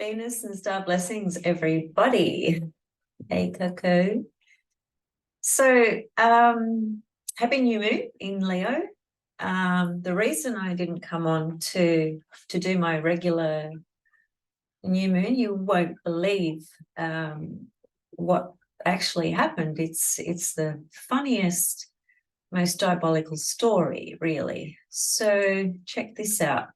Venus and star blessings, everybody. Hey, Coco. So, happy new moon in Leo. The reason I didn't come on to do my regular new moon, you won't believe what actually happened. It's the funniest, most diabolical story, really. So check this out.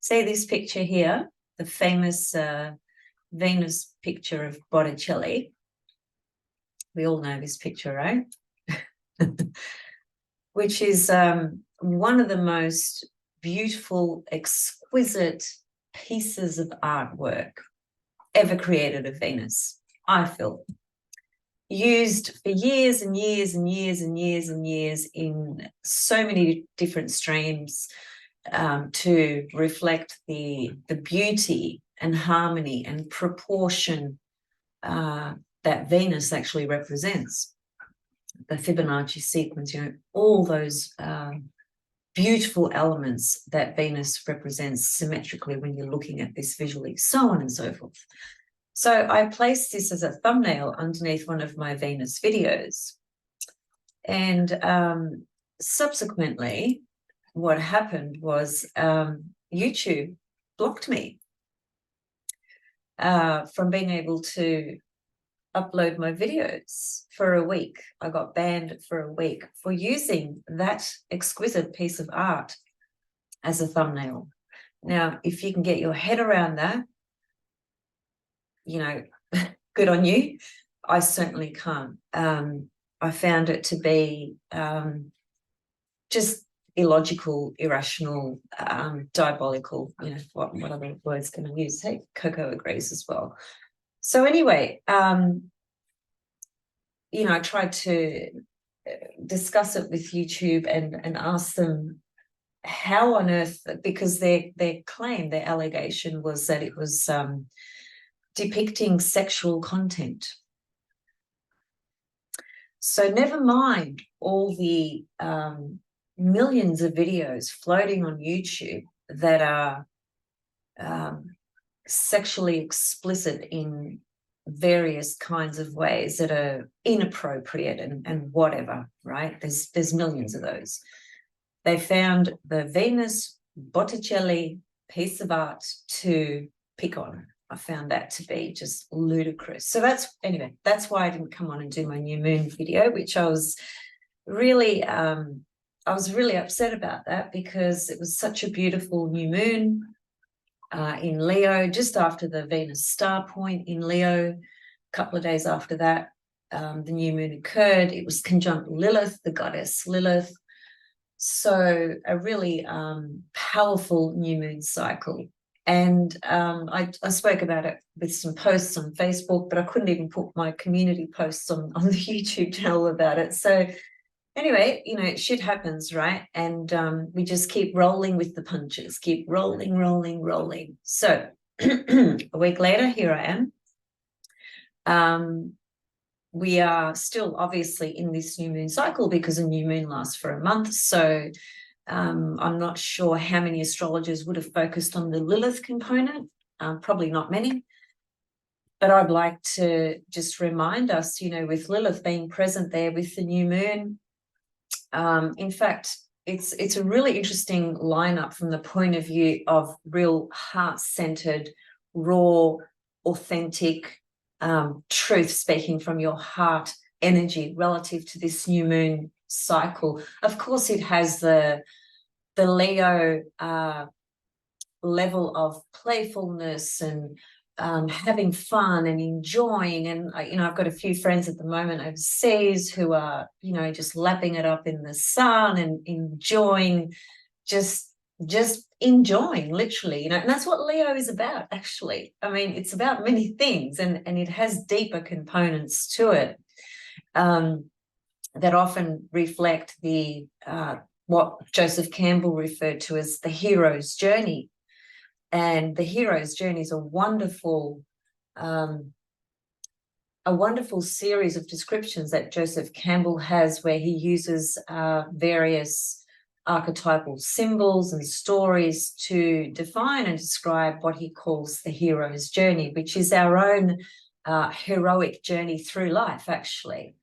See this picture here, the famous Venus picture of Botticelli. We all know this picture, right? Which is one of the most beautiful, exquisite pieces of artwork ever created of Venus, I feel. Used for years and years and years and years and years in so many different streams to reflect the beauty and harmony and proportion that Venus actually represents. The Fibonacci sequence, all those beautiful elements that Venus represents symmetrically when you're looking at this visually, so on and so forth. So I placed this as a thumbnail underneath one of my Venus videos. And subsequently, what happened was YouTube blocked me from being able to upload my videos for a week. I got banned for a week for using that exquisite piece of art as a thumbnail. Now, if you can get your head around that, good on you. I certainly can't. I found it to be just illogical, irrational, diabolical, what other words can I use? Hey, Coco agrees as well. So anyway, I tried to discuss it with YouTube and ask them how on earth, because their claim, their allegation was that it was depicting sexual content. So never mind all the millions of videos floating on YouTube that are sexually explicit in various kinds of ways that are inappropriate and whatever, right? There's millions of those. They found the Venus Botticelli piece of art to pick on. I found that to be just ludicrous. So that's why I didn't come on and do my new moon video, which I was really upset about that, because it was such a beautiful new moon in Leo, just after the Venus star point in Leo. A couple of days after that, the new moon occurred. It was conjunct Lilith, the goddess Lilith. So a really powerful new moon cycle. And I spoke about it with some posts on Facebook, but I couldn't even put my community posts on the YouTube channel about it. So anyway, shit happens, right? And we just keep rolling with the punches, keep rolling, rolling, rolling. So a week later, here I am. We are still obviously in this new moon cycle because a new moon lasts for a month. So I'm not sure how many astrologers would have focused on the Lilith component, probably not many. But I'd like to just remind us, with Lilith being present there with the new moon, in fact, it's a really interesting lineup from the point of view of real heart-centered, raw, authentic truth speaking from your heart energy relative to this new moon cycle. Of course, it has the Leo level of playfulness and having fun and enjoying. And I've got a few friends at the moment overseas who are just lapping it up in the sun and enjoying, just enjoying, literally, and that's what Leo is about, actually. I mean, it's about many things, and it has deeper components to it that often reflect the what Joseph Campbell referred to as the hero's journey. And the hero's journey is a wonderful series of descriptions that Joseph Campbell has, where he uses various archetypal symbols and stories to define and describe what he calls the hero's journey, which is our own heroic journey through life, actually.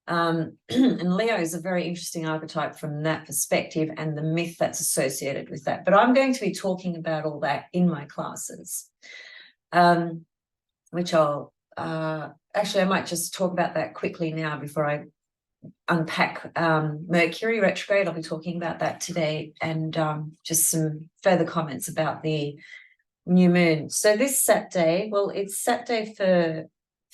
And Leo is a very interesting archetype from that perspective and the myth that's associated with that. But I'm going to be talking about all that in my classes, which I'll actually, I might just talk about that quickly now before I unpack Mercury Retrograde. I'll be talking about that today, and just some further comments about the new moon. So this Saturday, well, it's Saturday for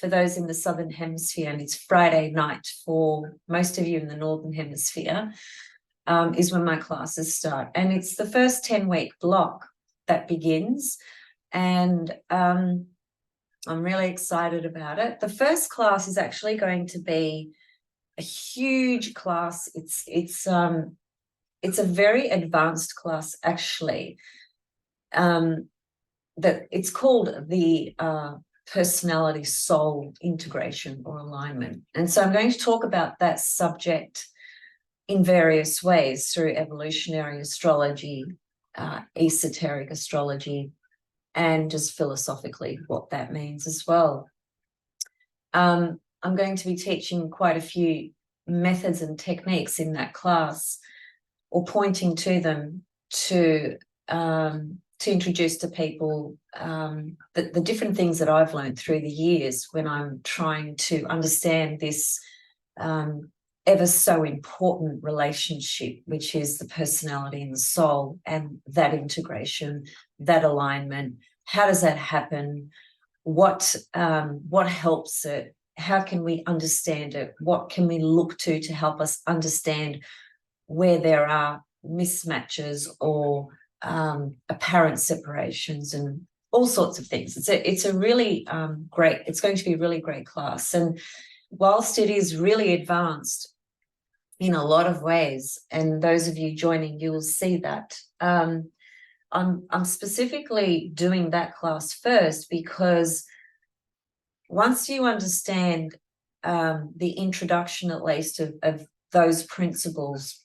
those in the Southern Hemisphere, and it's Friday night for most of you in the Northern Hemisphere, is when my classes start. And it's the first 10-week block that begins, and I'm really excited about it. The first class is actually going to be a huge class. It's a very advanced class, actually. That it's called the personality soul integration or alignment. And so I'm going to talk about that subject in various ways through evolutionary astrology, esoteric astrology, and just philosophically what that means as well. I'm going to be teaching quite a few methods and techniques in that class, or pointing to them to introduce to people the different things that I've learned through the years when I'm trying to understand this ever so important relationship, which is the personality and the soul, and that integration, that alignment. How does that happen? What helps it? How can we understand it? What can we look to help us understand where there are mismatches or apparent separations and all sorts of things? It's a really great, it's going to be a really great class. And whilst it is really advanced in a lot of ways, and those of you joining, you will see that, I'm specifically doing that class first because once you understand the introduction, at least, of those principles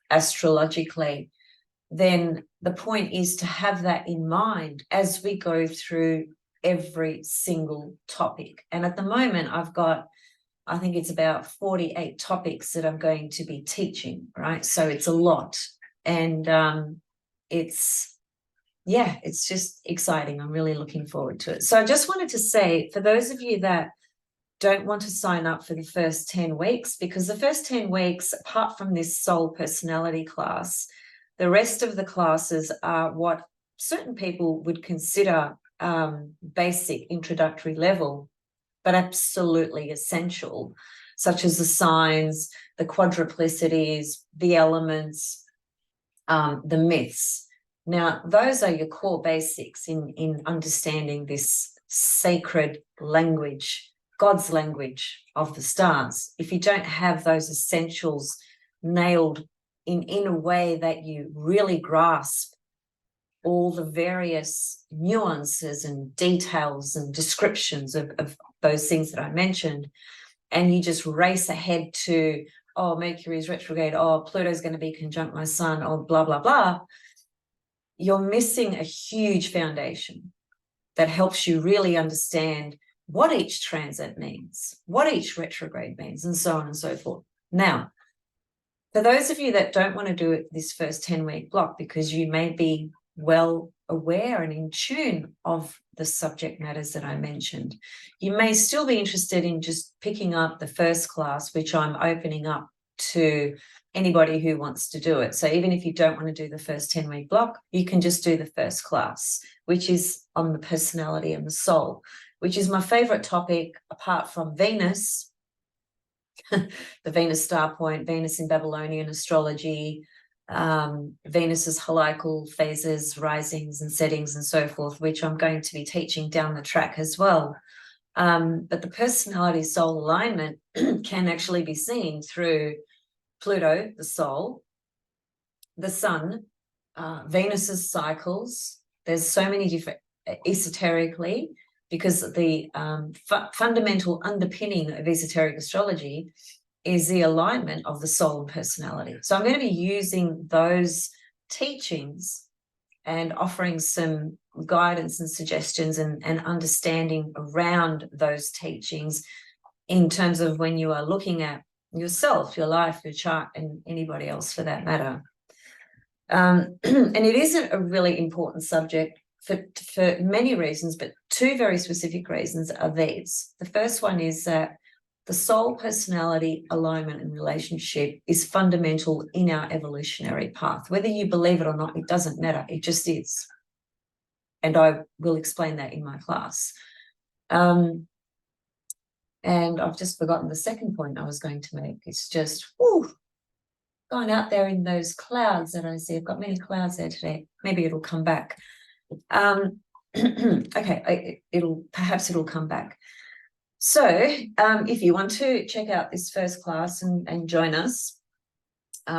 astrologically, then the point is to have that in mind as we go through every single topic. And at the moment, I've got, I think it's about 48 topics that I'm going to be teaching, right? So it's a lot. And it's just exciting. I'm really looking forward to it. So I just wanted to say, for those of you that don't want to sign up for the first 10 weeks, because the first 10 weeks, apart from this soul personality class, the rest of the classes are what certain people would consider basic introductory level, but absolutely essential, such as the signs, the quadruplicities, the elements, the myths. Now, those are your core basics in understanding this sacred language, God's language of the stars. If you don't have those essentials nailed in a way that you really grasp all the various nuances and details and descriptions of those things that I mentioned, and you just race ahead to, oh, Mercury is retrograde, oh, Pluto's going to be conjunct my sun, or blah, blah, blah, you're missing a huge foundation that helps you really understand what each transit means, what each retrograde means, and so on and so forth. Now, for those of you that don't want to do it this first 10-week block because you may be well aware and in tune of the subject matters that I mentioned, you may still be interested in just picking up the first class, which I'm opening up to anybody who wants to do it. So even if you don't want to do the first 10-week block, you can just do the first class, which is on the personality and the soul, which is my favorite topic apart from Venus, the Venus star point, Venus in Babylonian astrology, Venus's heliacal phases, risings and settings and so forth, which I'm going to be teaching down the track as well. But the personality soul alignment can actually be seen through Pluto, the soul, the sun, Venus's cycles. There's so many different, esoterically, because the fundamental underpinning of esoteric astrology is the alignment of the soul and personality. So I'm going to be using those teachings and offering some guidance and suggestions and understanding around those teachings in terms of when you are looking at yourself, your life, your chart, and anybody else for that matter. And it isn't a really important subject for many reasons, but two very specific reasons are these. The first one is that the soul personality alignment and relationship is fundamental in our evolutionary path. Whether you believe it or not, it doesn't matter. It just is. And I will explain that in my class. And I've just forgotten the second point I was going to make. It's just, going out there in those clouds that I see. I've got many clouds there today. Maybe it'll come back. Okay, perhaps it'll come back. So if you want to check out this first class and join us,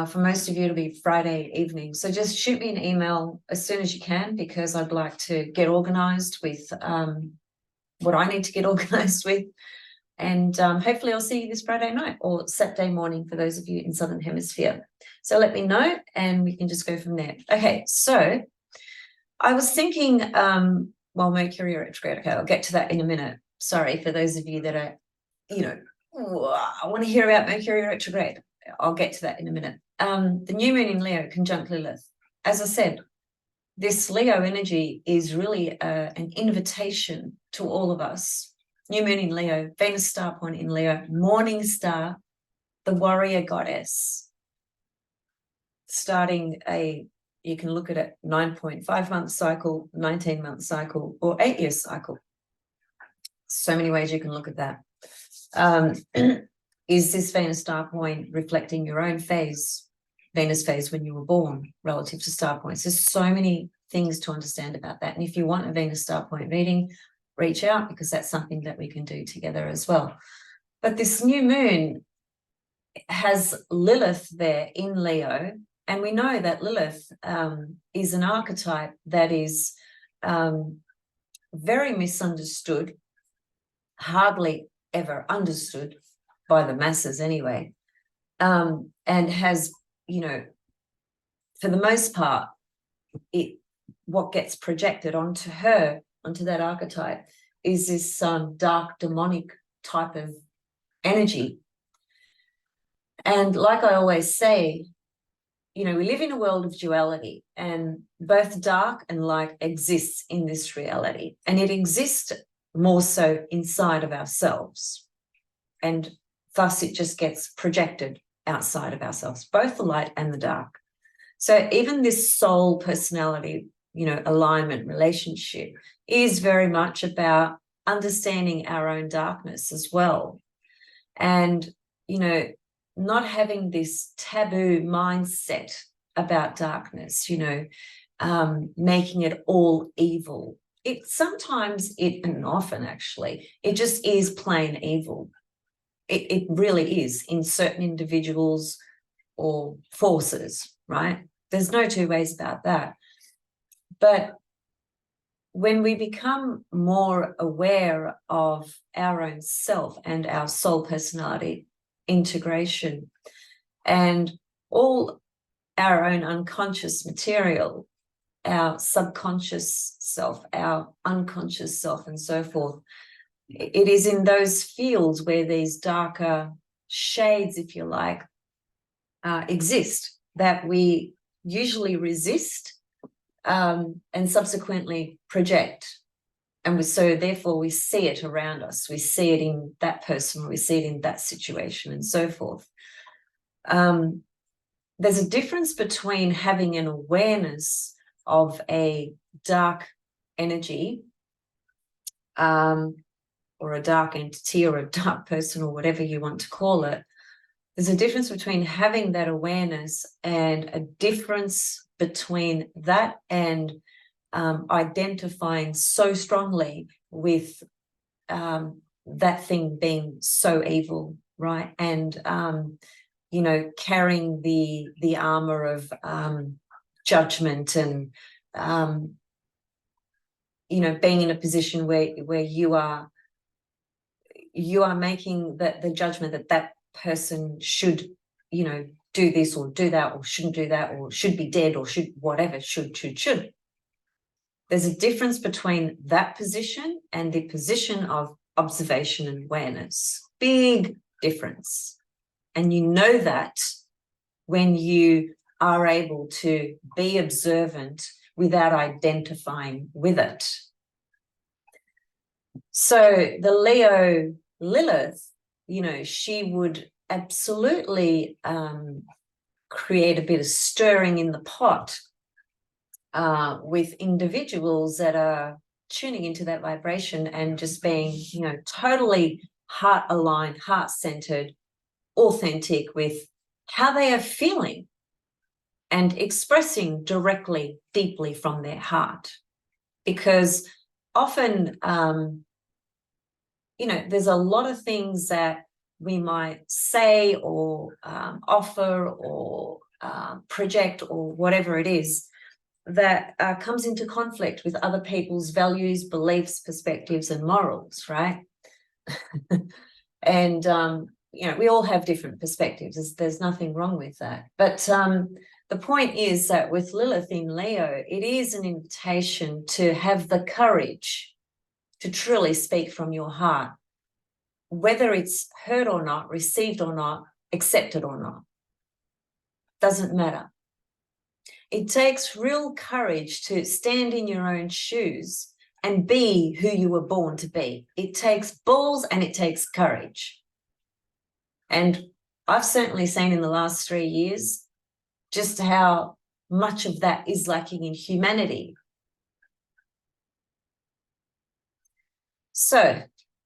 for most of you, it'll be Friday evening. So just shoot me an email as soon as you can, because I'd like to get organized with what I need to get organized with. And hopefully I'll see you this Friday night or Saturday morning for those of you in Southern Hemisphere. So let me know and we can just go from there. Okay, so I was thinking, well, Mercury Retrograde, okay, I'll get to that in a minute. Sorry for those of you that are, I want to hear about Mercury Retrograde. I'll get to that in a minute. The new moon in Leo conjunct Lilith. As I said, this Leo energy is really an invitation to all of us. New moon in Leo, Venus star point in Leo, morning star, the warrior goddess. Starting you can look at it 9.5-month cycle, 19-month cycle, or 8-year cycle. So many ways you can look at that. Is this Venus star point reflecting your own phase, Venus phase when you were born relative to star points? There's so many things to understand about that. And if you want a Venus star point reading, reach out, because that's something that we can do together as well. But this new moon has Lilith there in Leo, and we know that Lilith is an archetype that is very misunderstood, hardly ever understood by the masses anyway, and has, for the most part, what gets projected onto her, onto that archetype, is this dark demonic type of energy. And like I always say, we live in a world of duality, and both dark and light exists in this reality, and it exists more so inside of ourselves, and thus it just gets projected outside of ourselves, both the light and the dark. So even this soul personality, alignment relationship is very much about understanding our own darkness as well, and not having this taboo mindset about darkness, making it all evil. And often actually, it just is plain evil. It really is, in certain individuals or forces, right? There's no two ways about that. But when we become more aware of our own self and our soul personality integration and all our own unconscious material, our subconscious self, our unconscious self, and so forth, it is in those fields where these darker shades, if you like, exist, that we usually resist and subsequently project. And so therefore we see it around us. We see it in that person, we see it in that situation, and so forth. There's a difference between having an awareness of a dark energy, or a dark entity, or a dark person, or whatever you want to call it. There's a difference between having that awareness, and a difference between that and identifying so strongly with that thing being so evil, right? And carrying the armor of judgment, and being in a position where you are making the judgment that person should, you know, do this or do that, or shouldn't do that, or should be dead, or should whatever, should. There's a difference between that position and the position of observation and awareness. Big difference. And you know that when you are able to be observant without identifying with it. So the Leo Lilith, you know, she would absolutely create a bit of stirring in the pot with individuals that are tuning into that vibration and just being, you know, totally heart aligned, heart centered, authentic with how they are feeling and expressing directly, deeply from their heart. Because often, you know, there's a lot of things that we might say or offer or project or whatever it is that comes into conflict with other people's values, beliefs, perspectives, and morals, right? And, you know, we all have different perspectives. There's nothing wrong with that. But the point is that with Lilith in Leo, it is an invitation to have the courage to truly speak from your heart, whether it's heard or not, received or not, accepted or not. Doesn't matter. It takes real courage to stand in your own shoes and be who you were born to be. It takes balls and it takes courage. And I've certainly seen in the last 3 years just how much of that is lacking in humanity. So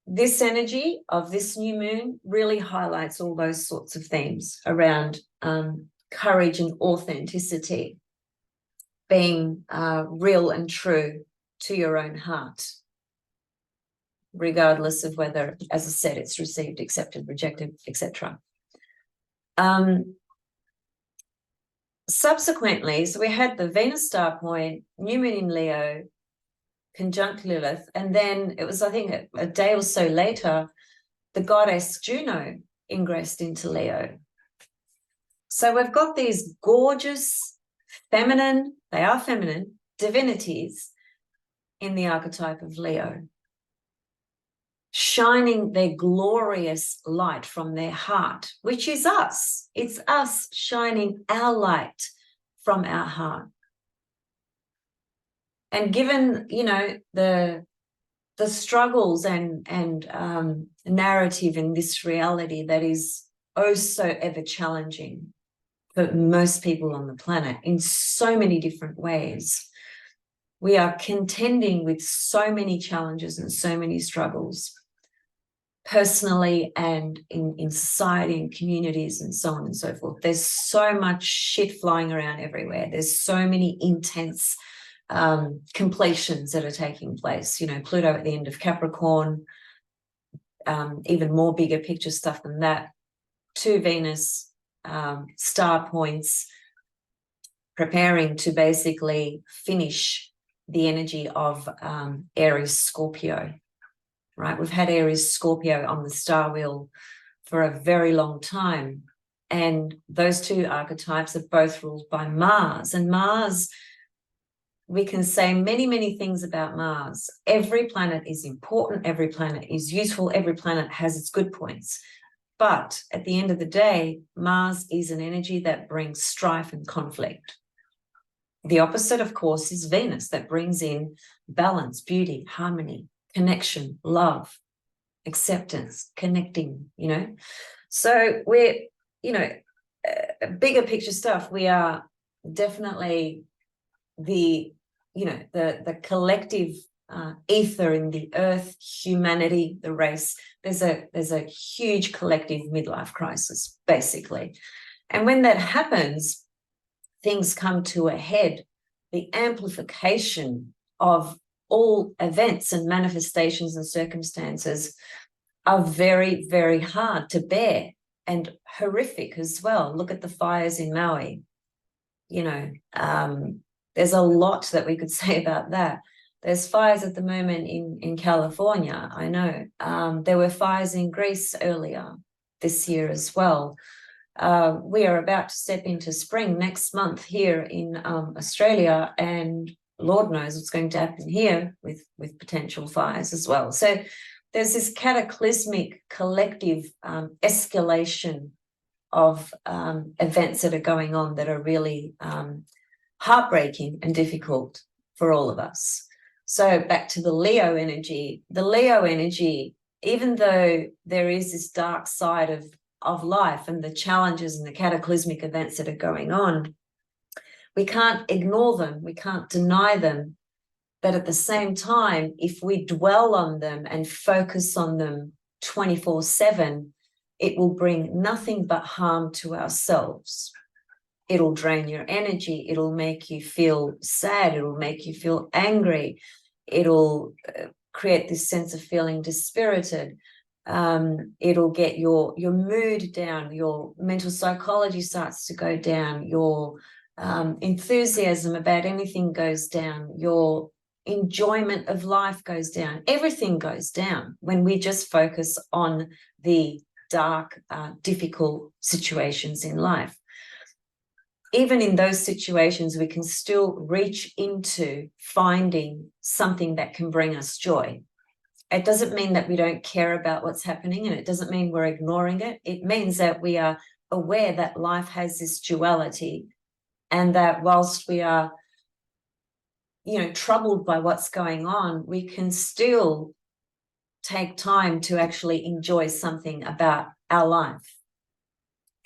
this energy of this new moon really highlights all those sorts of themes around courage and authenticity, being real and true to your own heart, regardless of whether, as I said, it's received, accepted, rejected, etc. Subsequently, so we had the Venus star point, new moon in Leo, conjunct Lilith, and then it was, I think, a day or so later, the goddess Juno ingressed into Leo. So we've got these gorgeous feminine, they are feminine, divinities in the archetype of Leo, shining their glorious light from their heart, which is us. It's us shining our light from our heart. And given, you know, the struggles and narrative in this reality that is oh so ever challenging for most people on the planet in so many different ways, we are contending with so many challenges and so many struggles, personally and in society and communities and so on and so forth. There's so much shit flying around everywhere. There's so many intense completions that are taking place. You know, Pluto at the end of Capricorn, even more bigger picture stuff than that. 2 Venus star points preparing to basically finish the energy of Aries Scorpio, right? We've had Aries Scorpio on the star wheel for a very long time. And those 2 archetypes are both ruled by Mars. And Mars, we can say many, many things about Mars. Every planet is important. Every planet is useful. Every planet has its good points. But at the end of the day, Mars is an energy that brings strife and conflict. The opposite, of course, is Venus, that brings in balance, beauty, harmony, connection, love, acceptance, connecting, you know. So we're, you know, bigger picture stuff. We are definitely the, you know, the collective ether in the earth, humanity, the race. There's a huge collective midlife crisis, basically. And when that happens, things come to a head. The amplification of all events and manifestations and circumstances are very, very hard to bear and horrific as well. Look at the fires in Maui. You know, there's a lot that we could say about that. There's fires at the moment in California, I know. There were fires in Greece earlier. this year as well. We are about to step into spring next month here in Australia, and Lord knows what's going to happen here with potential fires as well. So there's this cataclysmic collective escalation of events that are going on that are really heartbreaking and difficult for all of us. So back to the Leo energy. The Leo energy, even though there is this dark side of life and the challenges and the cataclysmic events that are going on, we can't ignore them, we can't deny them. But at the same time, if we dwell on them and focus on them 24/7, it will bring nothing but harm to ourselves. It'll drain your energy. It'll make you feel sad. It'll make you feel angry. It'll create this sense of feeling dispirited. It'll get your mood down. Your mental psychology starts to go down. Your enthusiasm about anything goes down. Your enjoyment of life goes down. Everything goes down when we just focus on the dark, difficult situations in life. Even in those situations, we can still reach into finding something that can bring us joy. It doesn't mean that we don't care about what's happening, and it doesn't mean we're ignoring it. It means that we are aware that life has this duality, and that whilst we are, troubled by what's going on, we can still take time to actually enjoy something about our life,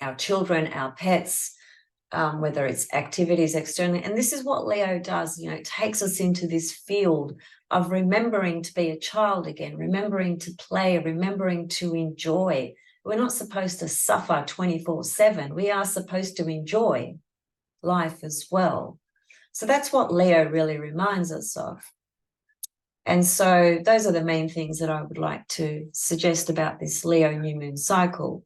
our children, our pets, whether it's activities externally. And this is what Leo does, it takes us into this field of remembering to be a child again, remembering to play, remembering to enjoy. We're not supposed to suffer 24/7. We are supposed to enjoy life as well. So that's what Leo really reminds us of. And so those are the main things that I would like to suggest about this Leo new moon cycle.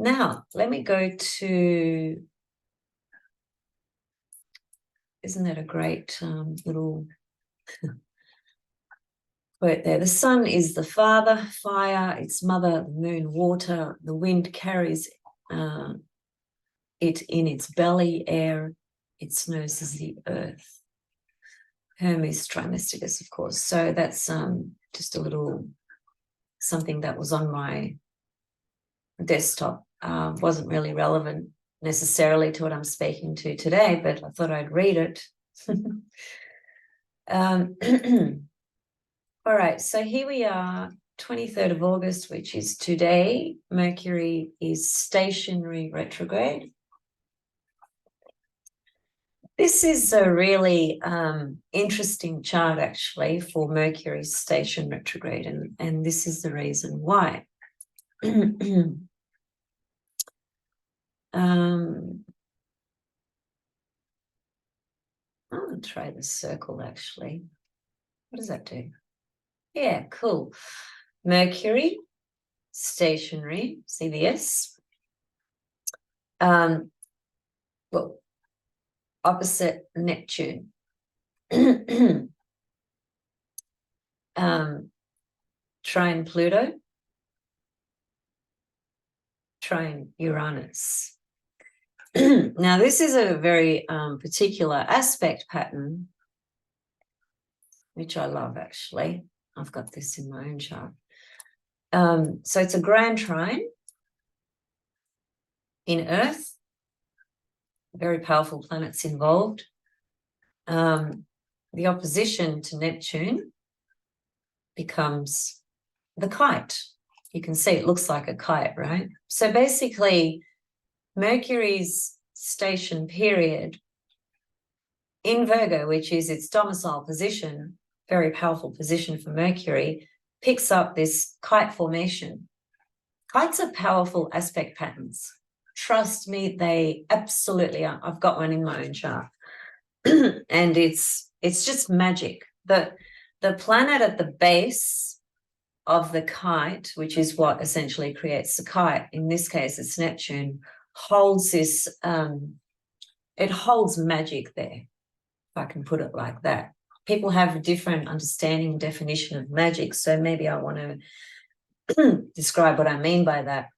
Now, let me go to, isn't that a great little quote there? The sun is the father, fire, its mother, the moon, water, the wind carries it in its belly, air, its nose is the earth. Hermes Trimesticus, of course. So that's just a little something that was on my desktop. Wasn't really relevant necessarily to what I'm speaking to today, but I thought I'd read it. All right, so here we are, 23rd of August, which is today. Mercury is stationary retrograde. This is a really interesting chart, actually, for Mercury's station retrograde, and this is the reason why. I'll try the circle, actually. What does that do? Yeah, cool. Mercury, stationary, see the S? Well, opposite Neptune. Trine Pluto, trine Uranus. Now, this is a very particular aspect pattern, which I love, actually. I've got this in my own chart. So it's a grand trine in Earth, very powerful planets involved. The opposition to Neptune becomes the kite. You can see it looks like a kite, right? So basically, Mercury's station period in Virgo, which is its domicile position, very powerful position for Mercury, picks up this kite formation. Kites are powerful aspect patterns. Trust me, they absolutely are. I've got one in my own chart. And it's just magic. The planet at the base of the kite, which is what essentially creates the kite, in this case it's Neptune, holds this, it holds magic there, if I can put it like that. People have a different understanding, definition of magic, so maybe I want to describe what I mean by that.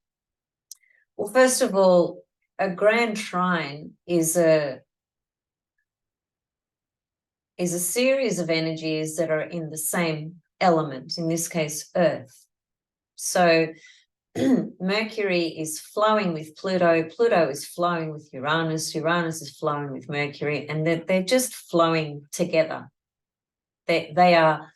Well, first of all, a grand trine is a series of energies that are in the same element, in this case, Earth. So Mercury is flowing with Pluto, Pluto is flowing with Uranus, Uranus is flowing with Mercury, and they're just flowing together. They are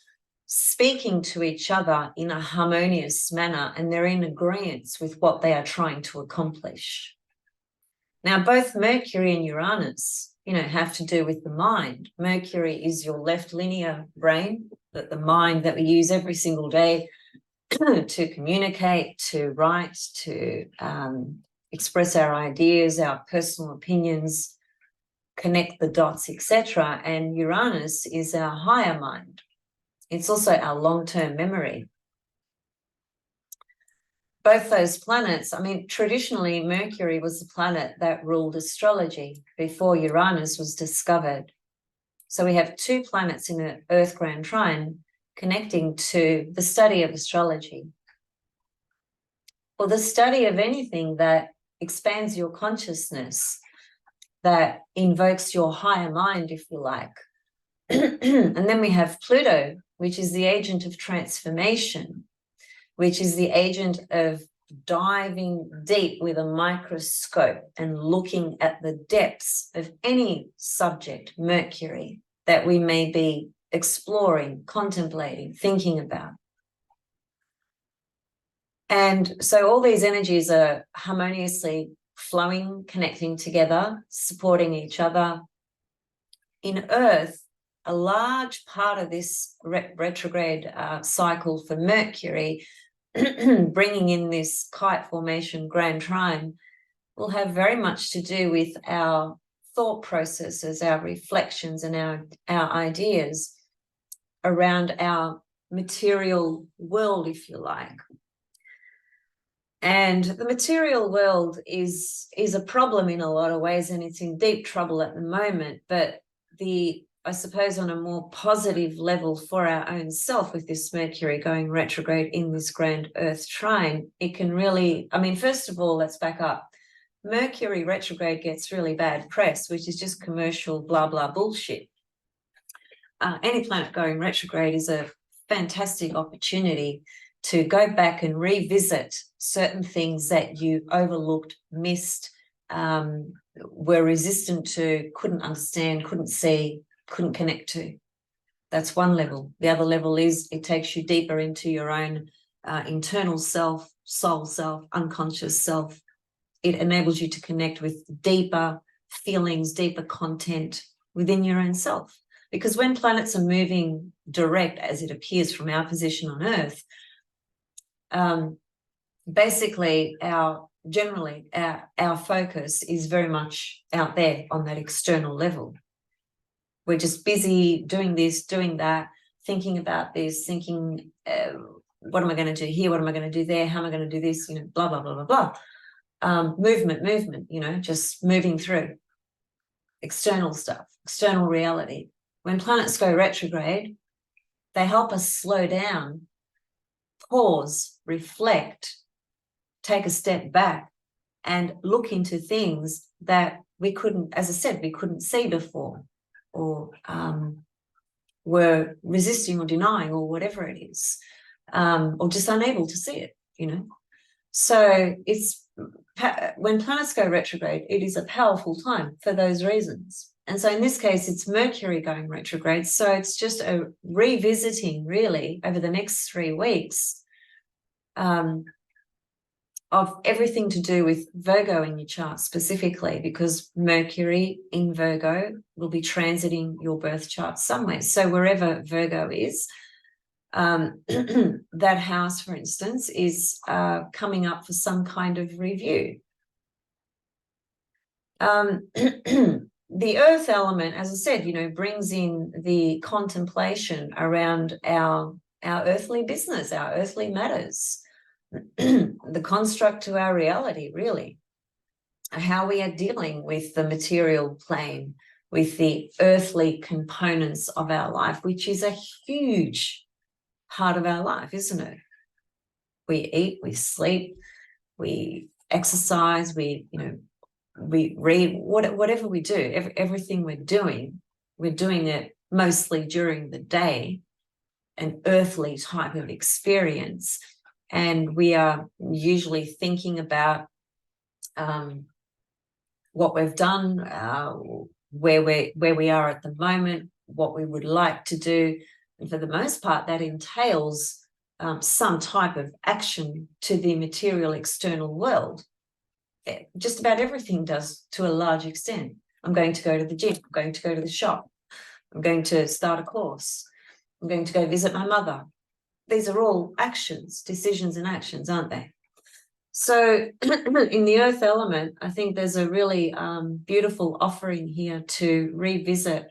speaking to each other in a harmonious manner, and they're in agreement with what they are trying to accomplish. Now, both Mercury and Uranus, have to do with the mind. Mercury is your left linear brain, the mind that we use every single day to communicate, to write, to express our ideas, our personal opinions, connect the dots, etc. And Uranus is our higher mind. It's also our long-term memory. Both those planets, traditionally Mercury was the planet that ruled astrology before Uranus was discovered. So we have two planets in an Earth grand trine connecting to the study of astrology, or the study of anything that expands your consciousness, that invokes your higher mind, if you like. And then we have Pluto, which is the agent of transformation, which is the agent of diving deep with a microscope and looking at the depths of any subject, Mercury, that we may be exploring, contemplating, thinking about. And so all these energies are harmoniously flowing, connecting together, supporting each other. In Earth, a large part of this retrograde cycle for Mercury, bringing in this kite formation grand trine, will have very much to do with our thought processes, our reflections, and our ideas around our material world, if you like. And the material world is a problem in a lot of ways, and it's in deep trouble at the moment. But I suppose on a more positive level for our own self, with this Mercury going retrograde in this grand Earth trine, it can really, first of all, let's back up. Mercury retrograde gets really bad press, which is just commercial blah, blah bullshit. Any planet going retrograde is a fantastic opportunity to go back and revisit certain things that you overlooked, missed, were resistant to, couldn't understand, couldn't see, couldn't connect to. That's one level. The other level is it takes you deeper into your own internal self, soul self, unconscious self. It enables you to connect with deeper feelings, deeper content within your own self. Because when planets are moving direct, as it appears from our position on Earth, basically our focus is very much out there on that external level. We're just busy doing this, doing that, thinking about this, thinking, what am I going to do here? What am I going to do there? How am I going to do this? Blah, blah, blah, blah, blah. Movement, just moving through external stuff, external reality. When planets go retrograde, they help us slow down, pause, reflect, take a step back, and look into things that we couldn't, as I said, we couldn't see before, or were resisting or denying, or whatever it is, or just unable to see it, So it's, when planets go retrograde, it is a powerful time for those reasons. And so in this case, it's Mercury going retrograde. So it's just a revisiting, really, over the next 3 weeks, of everything to do with Virgo in your chart specifically, because Mercury in Virgo will be transiting your birth chart somewhere. So wherever Virgo is, that house, for instance, is coming up for some kind of review. The earth element, as I said, brings in the contemplation around our earthly business, our earthly matters, the construct to our reality, really, how we are dealing with the material plane, with the earthly components of our life, which is a huge part of our life, isn't it? We eat, we sleep, we exercise, we read, whatever we do, everything we're doing it mostly during the day, an earthly type of experience. And we are usually thinking about what we've done, where we are at the moment, what we would like to do. And for the most part, that entails some type of action to the material external world. Just about everything does, to a large extent. I'm going to go to the gym. I'm going to go to the shop. I'm going to start a course. I'm going to go visit my mother. These are all actions, decisions and actions, aren't they? So in the earth element, I think there's a really beautiful offering here to revisit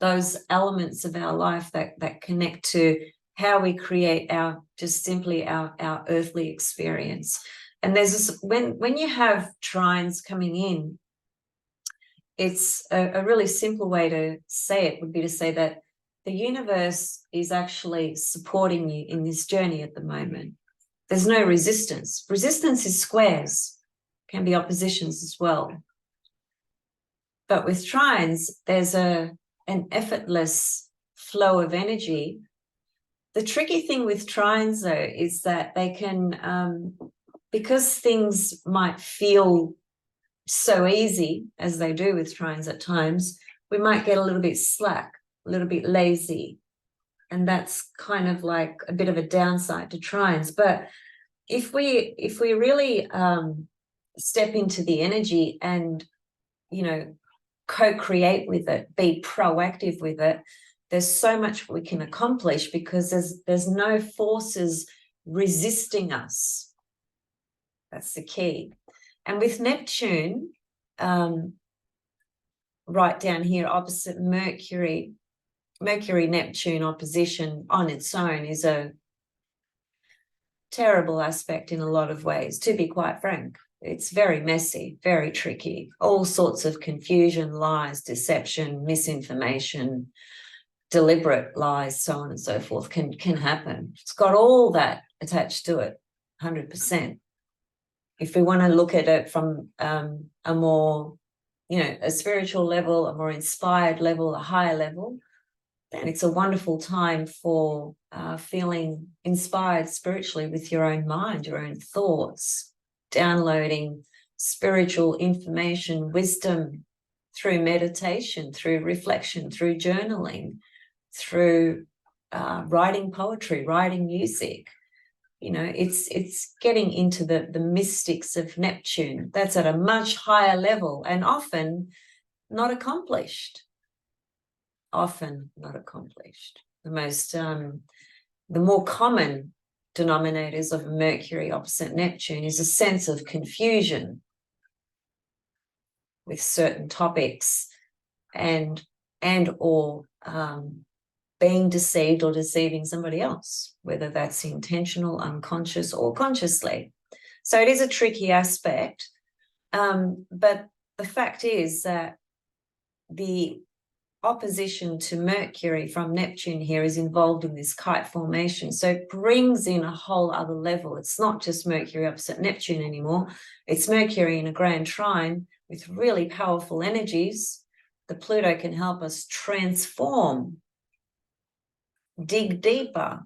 those elements of our life that connect to how we create just simply our earthly experience. And there's this, when you have trines coming in, it's a really simple way to say it would be to say that the universe is actually supporting you in this journey at the moment. There's no resistance. Resistance is squares, can be oppositions as well. But with trines, there's an effortless flow of energy. The tricky thing with trines, though, is that they can, because things might feel so easy, as they do with trines at times, we might get a little bit slack, a little bit lazy. And that's kind of like a bit of a downside to trines. But if we really step into the energy and, co-create with it, be proactive with it, there's so much we can accomplish because there's no forces resisting us. That's the key. And with Neptune, right down here opposite Mercury, Mercury-Neptune opposition on its own is a terrible aspect in a lot of ways, to be quite frank. It's very messy, very tricky, all sorts of confusion, lies, deception, misinformation, deliberate lies, so on and so forth can happen. It's got all that attached to it, 100%. If we want to look at it from a more, a spiritual level, a more inspired level, a higher level, then it's a wonderful time for feeling inspired spiritually with your own mind, your own thoughts, downloading spiritual information, wisdom through meditation, through reflection, through journaling, through writing poetry, writing music. It's getting into the mystics of Neptune. That's at a much higher level and often not accomplished. Often not accomplished. The more common denominators of Mercury opposite Neptune is a sense of confusion with certain topics and or being deceived or deceiving somebody else, whether that's intentional, unconscious, or consciously. So it is a tricky aspect, but the fact is that the opposition to Mercury from Neptune here is involved in this kite formation. So it brings in a whole other level. It's not just Mercury opposite Neptune anymore. It's Mercury in a grand trine with really powerful energies. The Pluto can help us transform, dig deeper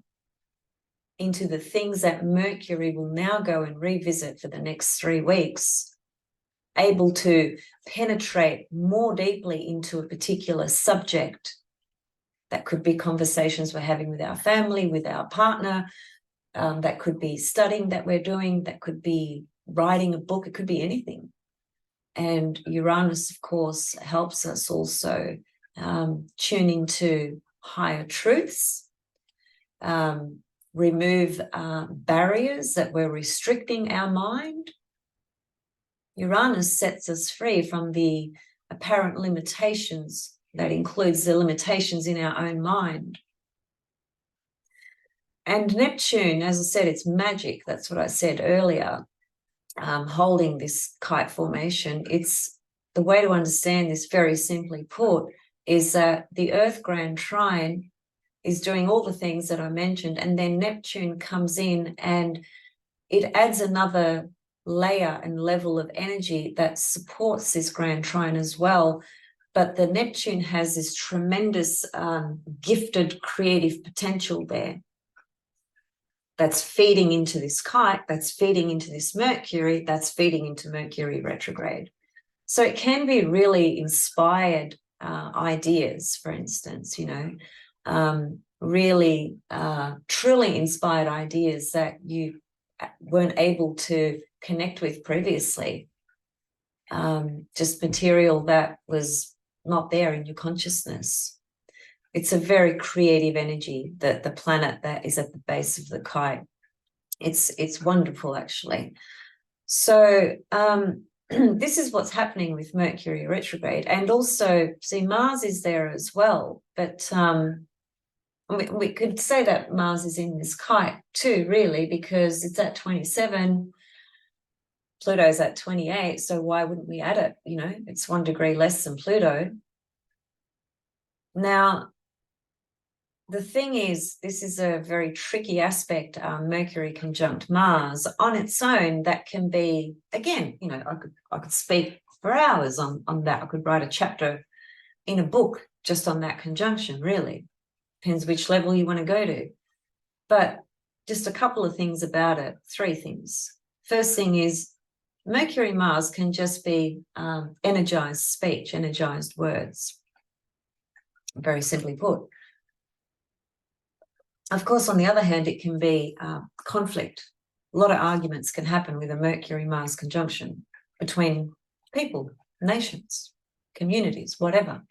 into the things that Mercury will now go and revisit for the next 3 weeks, able to penetrate more deeply into a particular subject. That could be conversations we're having with our family, with our partner. That could be studying that we're doing. That could be writing a book. It could be anything. And Uranus, of course, helps us also tune into higher truths, remove barriers that were restricting our mind. Uranus sets us free from the apparent limitations. That includes the limitations in our own mind. And Neptune, as I said, it's magic. That's what I said earlier, holding this kite formation. It's the way to understand this, very simply put, is that the Earth Grand Trine is doing all the things that I mentioned, and then Neptune comes in and it adds another layer and level of energy that supports this grand trine as well. But the Neptune has this tremendous gifted creative potential there that's feeding into this kite, that's feeding into this Mercury, that's feeding into Mercury retrograde. So it can be really inspired ideas, for instance, you know, really truly inspired ideas that you weren't able to connect with previously. Just material that was not there in your consciousness. It's a very creative energy, that the planet that is at the base of the kite. It's wonderful, actually. So this is what's happening with Mercury retrograde. And also, see, Mars is there as well. But we could say that Mars is in this kite too, really, because it's at 27. Pluto's at 28, so why wouldn't we add it? You know, it's 1 degree less than Pluto. Now, the thing is, this is a very tricky aspect, Mercury conjunct Mars. On its own, that can be, again, you know, I could speak for hours on that. I could write a chapter in a book just on that conjunction, really. Depends which level you want to go to. But just a couple of things about it, 3 things. First thing is, Mercury Mars can just be energized speech, energized words, very simply put. Of course, on the other hand, it can be conflict. A lot of arguments can happen with a Mercury-Mars conjunction between people, nations, communities, whatever.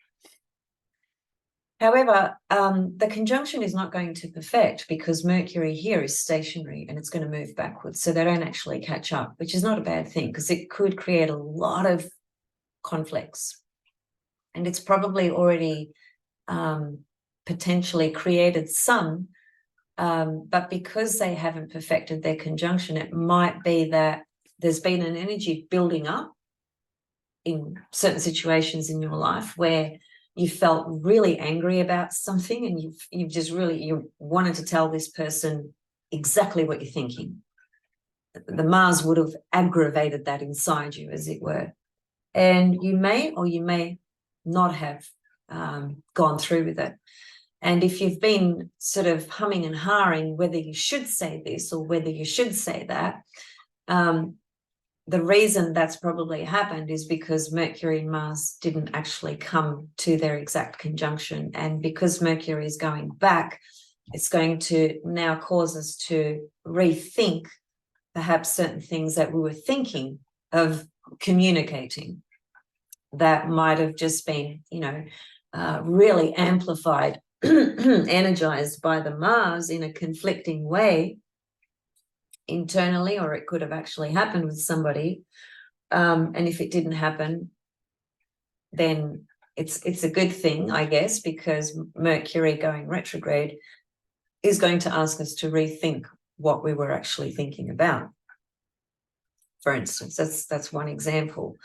However, the conjunction is not going to perfect because Mercury here is stationary and it's going to move backwards. So they don't actually catch up, which is not a bad thing because it could create a lot of conflicts. And it's probably already potentially created some, but because they haven't perfected their conjunction, it might be that there's been an energy building up in certain situations in your life where you felt really angry about something and you've just really, you wanted to tell this person exactly what you're thinking. The Mars would have aggravated that inside you, as it were. And you may or you may not have gone through with it. And if you've been sort of humming and hawing whether you should say this or whether you should say that, the reason that's probably happened is because Mercury and Mars didn't actually come to their exact conjunction. And because Mercury is going back, it's going to now cause us to rethink perhaps certain things that we were thinking of communicating that might have just been, you know, really amplified, energized by the Mars in a conflicting way internally, or it could have actually happened with somebody. And if it didn't happen, then it's a good thing, I guess, because Mercury going retrograde is going to ask us to rethink what we were actually thinking about. For instance, that's one example.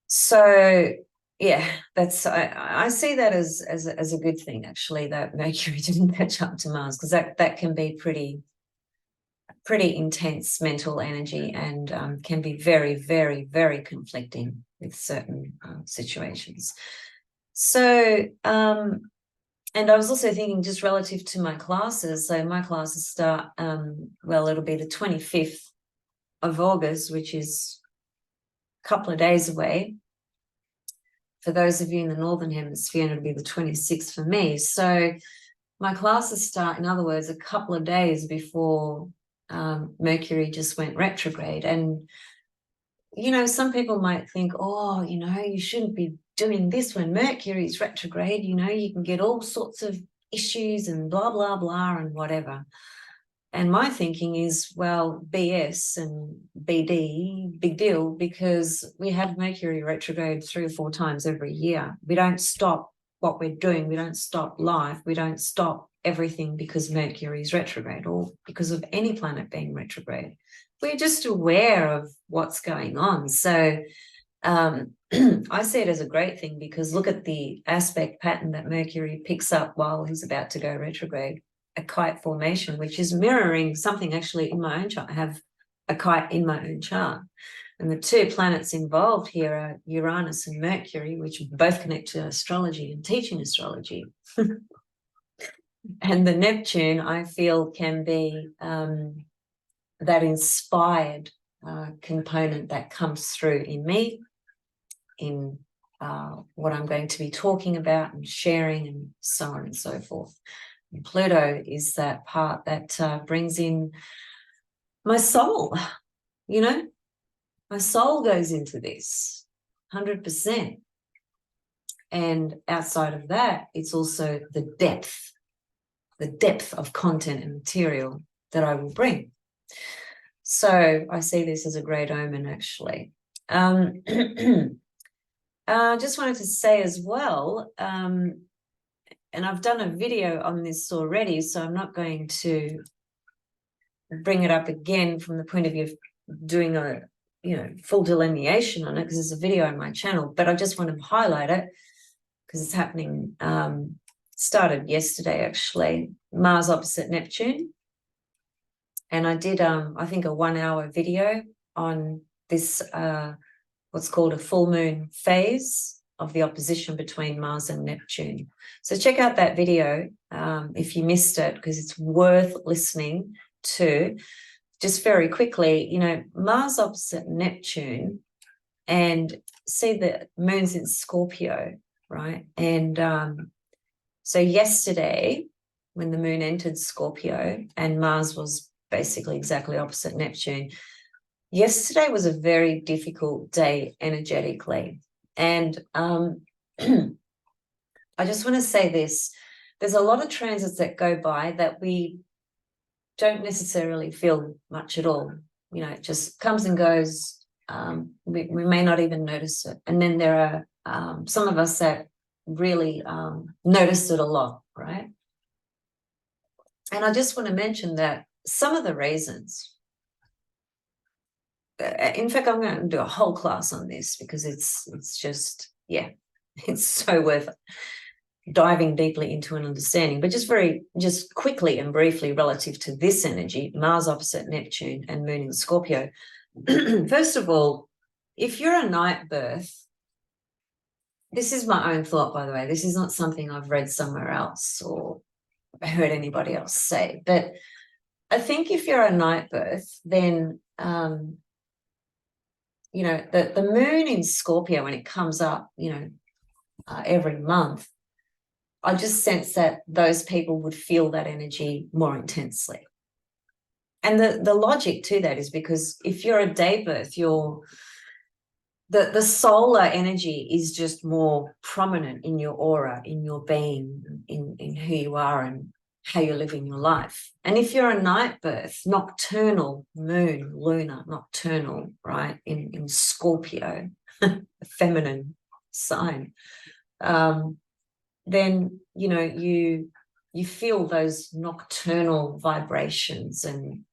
So yeah, I see that as a good thing, actually, that Mercury didn't catch up to Mars, because that can be pretty intense mental energy and can be very, very, very conflicting with certain situations. So, and I was also thinking just relative to my classes. So my classes start, well, it'll be the 25th of August, which is a couple of days away. For those of you in the Northern Hemisphere, it'll be the 26th for me. So my classes start, in other words, a couple of days before Mercury just went retrograde. And, you know, some people might think, oh, you know, you shouldn't be doing this when Mercury is retrograde. You know, you can get all sorts of issues and blah, blah, blah, and whatever. And my thinking is, well, BS and BD, big deal, because we have Mercury retrograde 3 or 4 times every year. We don't stop what we're doing. We don't stop life. We don't stop everything because Mercury is retrograde or because of any planet being retrograde. We're just aware of what's going on. So I see it as a great thing because look at the aspect pattern that Mercury picks up while he's about to go retrograde, a kite formation, which is mirroring something actually in my own chart. I have a kite in my own chart. And the two planets involved here are Uranus and Mercury, which both connect to astrology and teaching astrology. And the Neptune, I feel, can be that inspired component that comes through in me, in what I'm going to be talking about and sharing and so on and so forth. And Pluto is that part that brings in my soul, you know, my soul goes into this 100%. And outside of that, it's also the depth of content and material that I will bring. So I see this as a great omen, actually. Just wanted to say as well, and I've done a video on this already, so I'm not going to bring it up again from the point of view of doing a full delineation on it, because there's a video on my channel, but I just want to highlight it because it's happening, started yesterday actually, Mars opposite Neptune. And I did, I think, a 1-hour video on this, what's called a full moon phase of the opposition between Mars and Neptune. So check out that video if you missed it, because it's worth listening to. Just very quickly, Mars opposite Neptune, and see the moon's in Scorpio, right? And so yesterday, when the moon entered Scorpio and Mars was basically exactly opposite Neptune, yesterday was a very difficult day energetically. And I just want to say this. There's a lot of transits that go by that we don't necessarily feel much at all. It just comes and goes. We may not even notice it. And then there are some of us that really notice it a lot, right? And I just want to mention that some of the reasons, in fact, I'm going to do a whole class on this because it's just, yeah, it's so worth diving deeply into an understanding. But just quickly and briefly relative to this energy, Mars opposite Neptune and Moon in Scorpio. First of all, if you're a night birth, this is my own thought, by the way, this is not something I've read somewhere else or heard anybody else say, but I think if you're a night birth, then the moon in Scorpio, when it comes up, every month, I just sense that those people would feel that energy more intensely. And the logic to that is because if you're a day birth, the solar energy is just more prominent in your aura, in your being, in who you are and how you're living your life. And if you're a night birth, nocturnal moon, lunar, nocturnal, right, in Scorpio, a feminine sign, then you feel those nocturnal vibrations and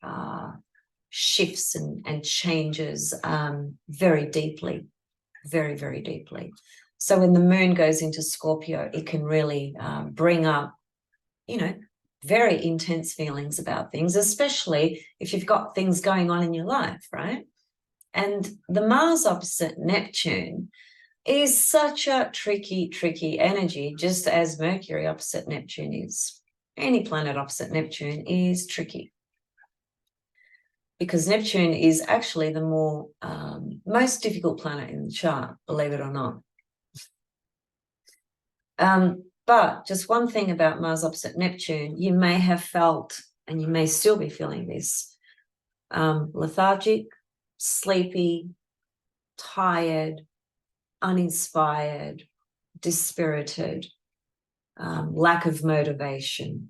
shifts and changes very deeply, very, very deeply. So when the moon goes into Scorpio, it can really bring up, very intense feelings about things, especially if you've got things going on in your life, right? And the Mars opposite Neptune is such a tricky energy, just as Mercury opposite Neptune is. Any planet opposite Neptune is tricky because Neptune is actually the most difficult planet in the chart, believe it or not. But just one thing about Mars opposite Neptune, you may have felt, and you may still be feeling this, lethargic, sleepy, tired, uninspired, dispirited, lack of motivation.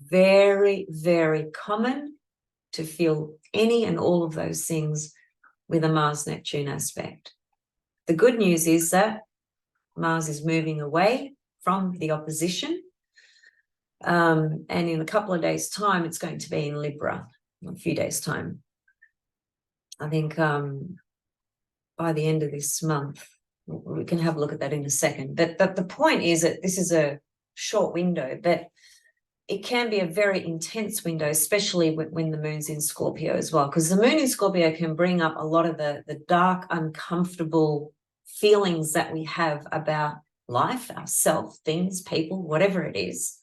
Very, very common to feel any and all of those things with a Mars-Neptune aspect. The good news is that Mars is moving away from the opposition, and in a couple of days' time, it's going to be in Libra, a few days' time. I think by the end of this month. We can have a look at that in a second. But the point is that this is a short window, but it can be a very intense window, especially when the moon's in Scorpio as well, because the moon in Scorpio can bring up a lot of the dark, uncomfortable feelings that we have about life, ourselves, things, people, whatever it is.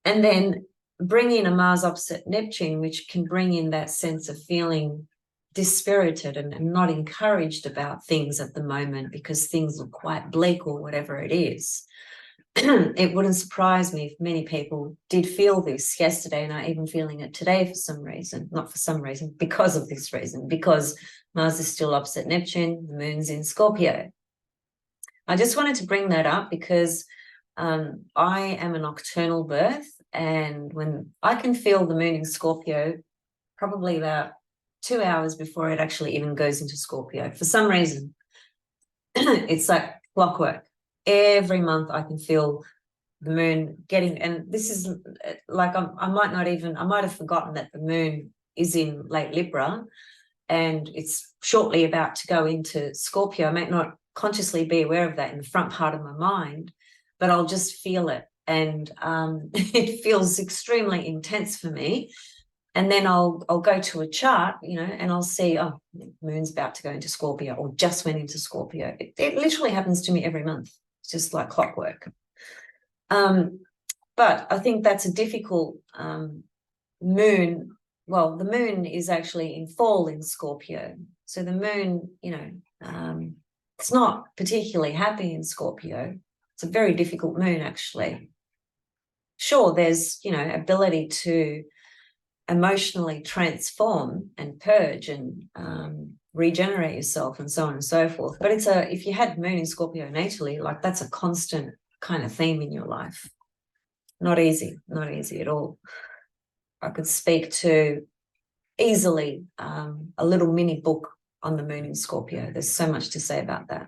And then bring in a Mars opposite Neptune, which can bring in that sense of feeling dispirited and not encouraged about things at the moment because things look quite bleak or whatever it is. It wouldn't surprise me if many people did feel this yesterday and are even feeling it today for some reason, not for some reason, because of this reason, because Mars is still opposite Neptune, the moon's in Scorpio. I just wanted to bring that up because I am a nocturnal birth, and when I can feel the moon in Scorpio probably about 2 hours before it actually even goes into Scorpio. For some reason, it's like clockwork. Every month I can feel the moon getting, and this is like I might have forgotten that the moon is in late Libra and it's shortly about to go into Scorpio. I might not consciously be aware of that in the front part of my mind, but I'll just feel it. And it feels extremely intense for me. And then I'll go to a chart, and I'll see, oh, the moon's about to go into Scorpio or just went into Scorpio. It literally happens to me every month. It's just like clockwork. But I think that's a difficult moon. Well, the moon is actually in fall in Scorpio. So the moon, it's not particularly happy in Scorpio. It's a very difficult moon, actually. Sure, there's, ability to emotionally transform and purge and regenerate yourself and so on and so forth. But if you had moon in Scorpio natally, like that's a constant kind of theme in your life. Not easy at all. I could speak to easily a little mini book on the moon in Scorpio. There's so much to say about that.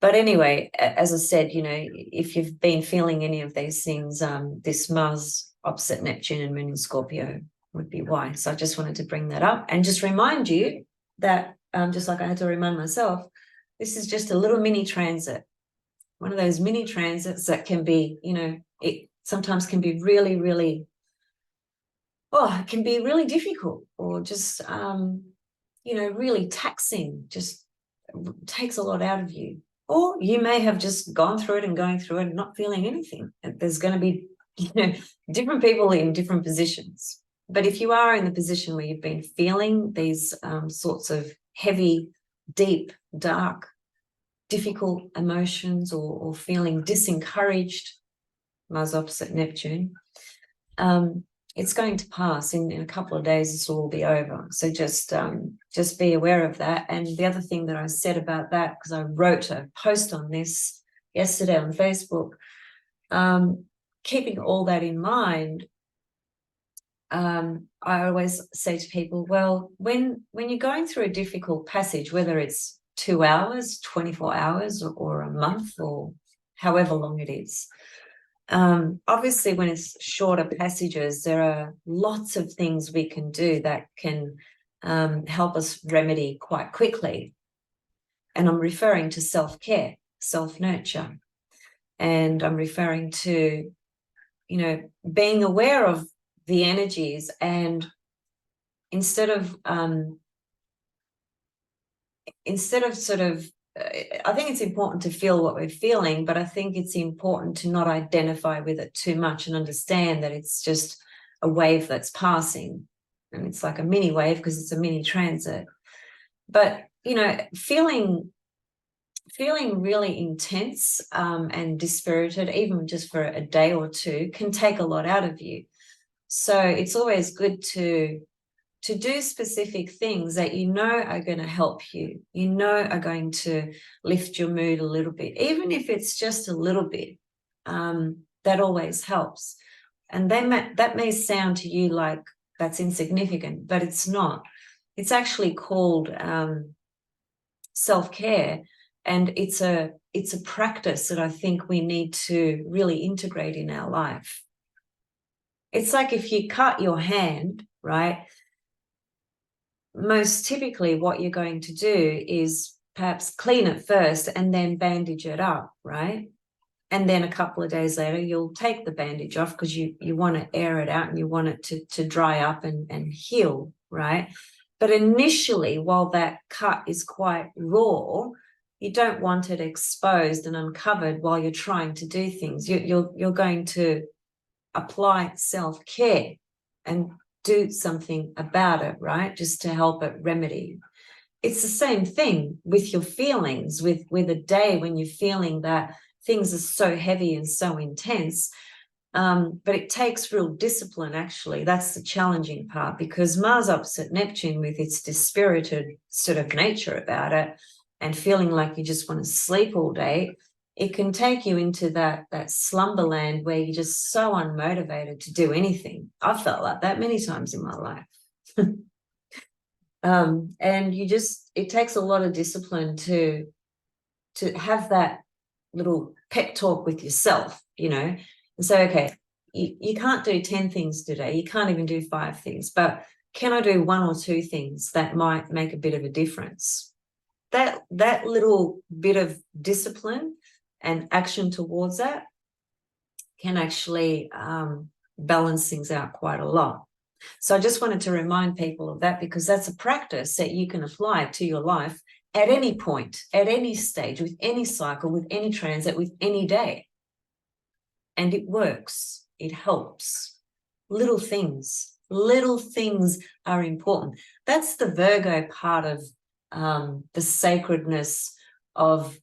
But anyway, as I said, if you've been feeling any of these things, this Mars opposite Neptune and moon in Scorpio would be why. So I just wanted to bring that up and just remind you that, just like I had to remind myself, this is just a little mini transit. One of those mini transits that can be, it sometimes can be really, really, it can be really difficult or just, really taxing, just takes a lot out of you. Or you may have just gone through it and going through it and not feeling anything. There's going to be, different people in different positions. But if you are in the position where you've been feeling these sorts of heavy, deep, dark, difficult emotions or feeling disencouraged, Mars opposite Neptune, it's going to pass in a couple of days. This will all be over. So just be aware of that. And the other thing that I said about that, because I wrote a post on this yesterday on Facebook, keeping all that in mind, I always say to people, well, when you're going through a difficult passage, whether it's 2 hours, 24 hours, or a month, or however long it is, obviously when it's shorter passages, there are lots of things we can do that can help us remedy quite quickly. And I'm referring to self-care, self-nurture. And I'm referring to, being aware of the energies, and instead of sort of, I think it's important to feel what we're feeling, but I think it's important to not identify with it too much and understand that it's just a wave that's passing. And it's like a mini wave because it's a mini transit. But, feeling really intense and dispirited, even just for a day or two, can take a lot out of you. So it's always good to do specific things that are going to help you, are going to lift your mood a little bit, even if it's just a little bit. That always helps. And that may sound to you like that's insignificant, but it's not. It's actually called self-care, and it's a practice that I think we need to really integrate in our life. It's like if you cut your hand, right? most typically what you're going to do is perhaps clean it first and then bandage it up, right? And then a couple of days later, you'll take the bandage off because you want to air it out and you want it to dry up and heal, right? But initially, while that cut is quite raw, you don't want it exposed and uncovered while you're trying to do things. You're going to apply self-care and do something about it, right? Just to help it remedy. It's the same thing with your feelings, with a day when you're feeling that things are so heavy and so intense. But it takes real discipline, actually. That's the challenging part, because Mars opposite Neptune, with its dispirited sort of nature about it and feeling like you just want to sleep all day, it can take you into that slumberland where you're just so unmotivated to do anything. I've felt like that many times in my life. And it takes a lot of discipline to have that little pep talk with yourself, and say, okay, you can't do 10 things today. You can't even do 5 things, but can I do 1 or 2 things that might make a bit of a difference? That little bit of discipline and action towards that can actually balance things out quite a lot. So I just wanted to remind people of that, because that's a practice that you can apply to your life at any point, at any stage, with any cycle, with any transit, with any day. And it works. It helps. Little things are important. That's the Virgo part of the sacredness of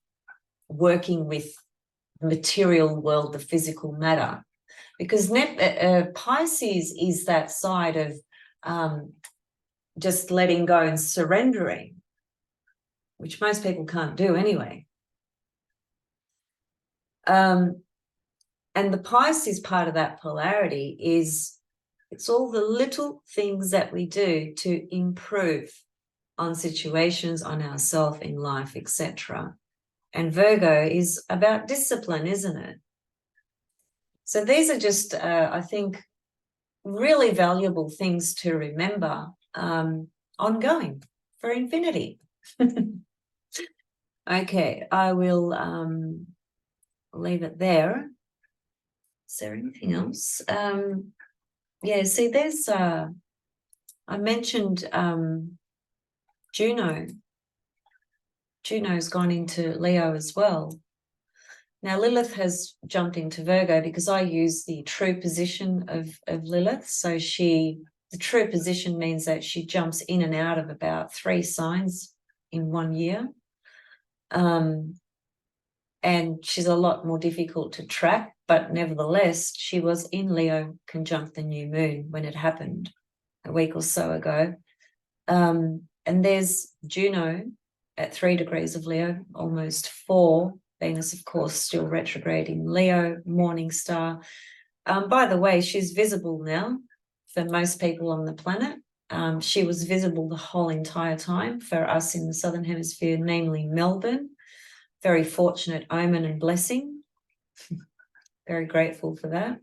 working with the material world, the physical matter. Because Pisces is that side of just letting go and surrendering, which most people can't do anyway. And the Pisces part of that polarity is, it's all the little things that we do to improve on situations, on ourselves, in life, etc. And Virgo is about discipline, isn't it? So these are just, I think, really valuable things to remember ongoing for infinity. Okay, I will leave it there. Is there anything else? Yeah, see, there's, I mentioned Juno. Juno's gone into Leo as well. Now, Lilith has jumped into Virgo because I use the true position of Lilith. So the true position means that she jumps in and out of about 3 signs in 1 year. And she's a lot more difficult to track, but nevertheless, she was in Leo conjunct the new moon when it happened a week or so ago. And there's Juno at 3 degrees of Leo, almost 4. Venus, of course, still retrograde in Leo, morning star. By the way, she's visible now for most people on the planet. She was visible the whole entire time for us in the Southern Hemisphere, namely Melbourne. Very fortunate omen and blessing. Very grateful for that.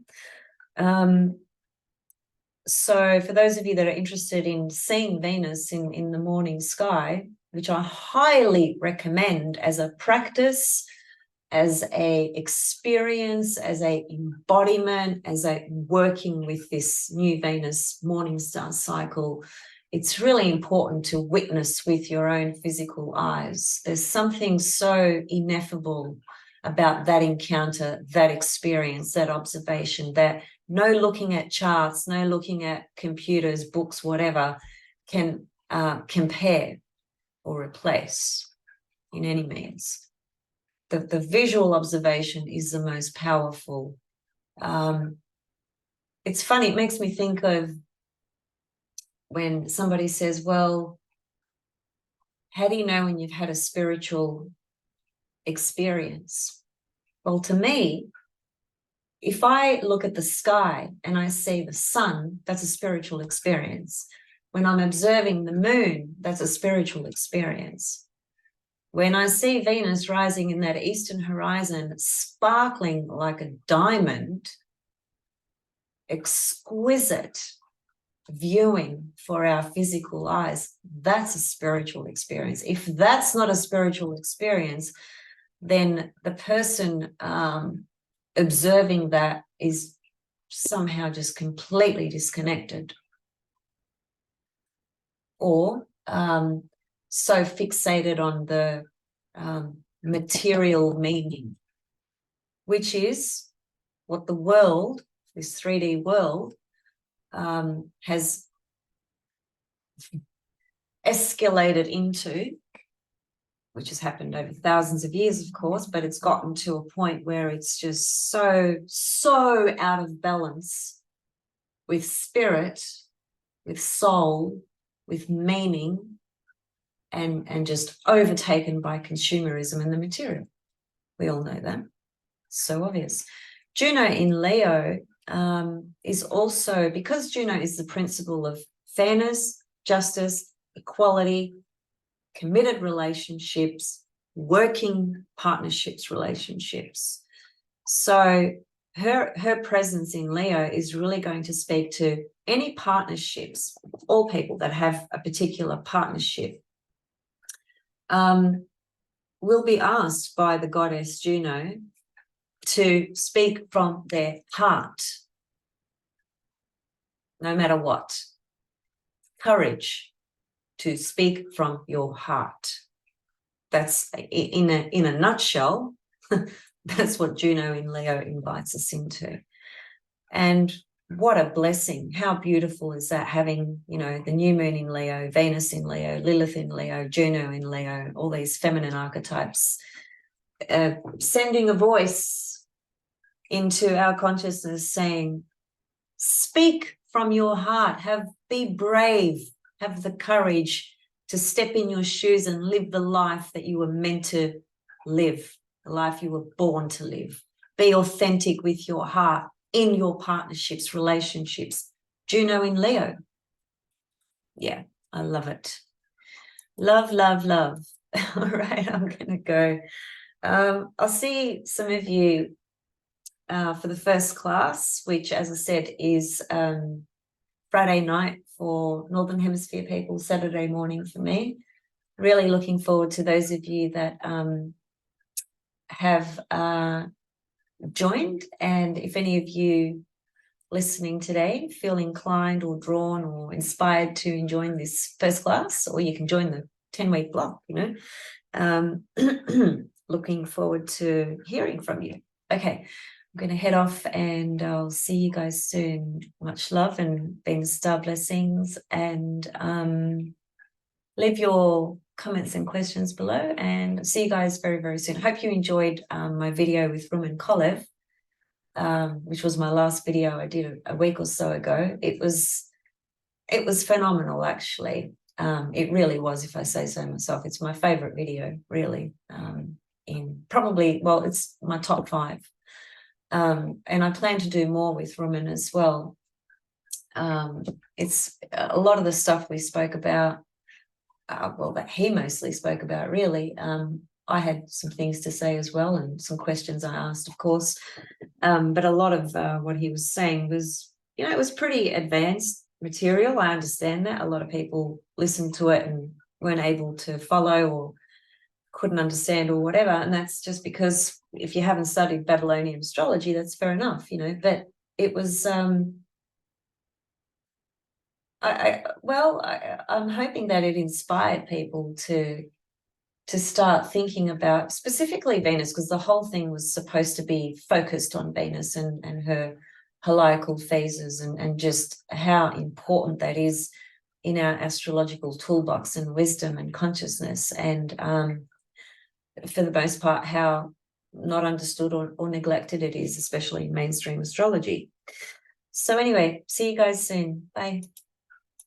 So for those of you that are interested in seeing Venus in the morning sky, which I highly recommend as a practice, as a experience, as a embodiment, as a working with this new Venus morning star cycle, it's really important to witness with your own physical eyes. There's something so ineffable about that encounter, that experience, that observation, that no looking at charts, no looking at computers, books, whatever, can compare or replace in any means. The visual observation is the most powerful. It's funny, it makes me think of when somebody says, well, how do you know when you've had a spiritual experience? Well, to me, if I look at the sky and I see the sun, that's a spiritual experience. When I'm observing the moon, that's a spiritual experience. When I see Venus rising in that eastern horizon, sparkling like a diamond, exquisite, viewing for our physical eyes, that's a spiritual experience. If that's not a spiritual experience, then the person observing that is somehow just completely disconnected, or so fixated on the material meaning, which is what the world, this 3D world, has escalated into, which has happened over thousands of years, of course, but it's gotten to a point where it's just so out of balance with spirit, with soul, with meaning, and just overtaken by consumerism and the material. We all know that. So obvious. Juno in Leo is also, because Juno is the principle of fairness, justice, equality, committed relationships, working partnerships, relationships. So her presence in Leo is really going to speak to any partnerships, all people that have a particular partnership, will be asked by the goddess Juno to speak from their heart, no matter what. Courage to speak from your heart. That's in a nutshell. That's what Juno in Leo invites us into. And what a blessing. How beautiful is that, having, you know, the new moon in Leo, Venus in Leo, Lilith in Leo, Juno in Leo, all these feminine archetypes, sending a voice into our consciousness saying, speak from your heart, be brave, have the courage to step in your shoes and live the life that you were meant to live, the life you were born to live. Be authentic with your heart in your partnerships, relationships. Juno in Leo. Yeah, I love it. Love, love, love. All right, I'm going to go. I'll see some of you for the first class, which, as I said, is Friday night for Northern Hemisphere people, Saturday morning for me. Really looking forward to those of you that have joined. And if any of you listening today feel inclined or drawn or inspired to join this first class, or you can join the 10-week block, you know, looking forward to hearing from you. Okay, I'm going to head off and I'll see you guys soon. Much love and Venus star blessings, and leave your comments and questions below, and see you guys very, very soon. Hope you enjoyed my video with Rumen Kolev, which was my last video I did a week or so ago. It was phenomenal, actually. It really was, if I say so myself. It's my favorite video, really. In probably, well, it's my top 5. And I plan to do more with Rumen as well. It's a lot of the stuff we spoke about, well, that he mostly spoke about, really. I had some things to say as well, and some questions I asked, of course. But a lot of what he was saying was, you know, it was pretty advanced material. I understand that. A lot of people listened to it and weren't able to follow or couldn't understand or whatever. And that's just because if you haven't studied Babylonian astrology, that's fair enough, you know. But it was, I'm hoping that it inspired people to start thinking about specifically Venus, because the whole thing was supposed to be focused on Venus and her heliacal phases, and just how important that is in our astrological toolbox and wisdom and consciousness, and for the most part how not understood or neglected it is, especially in mainstream astrology. So anyway, see you guys soon. Bye.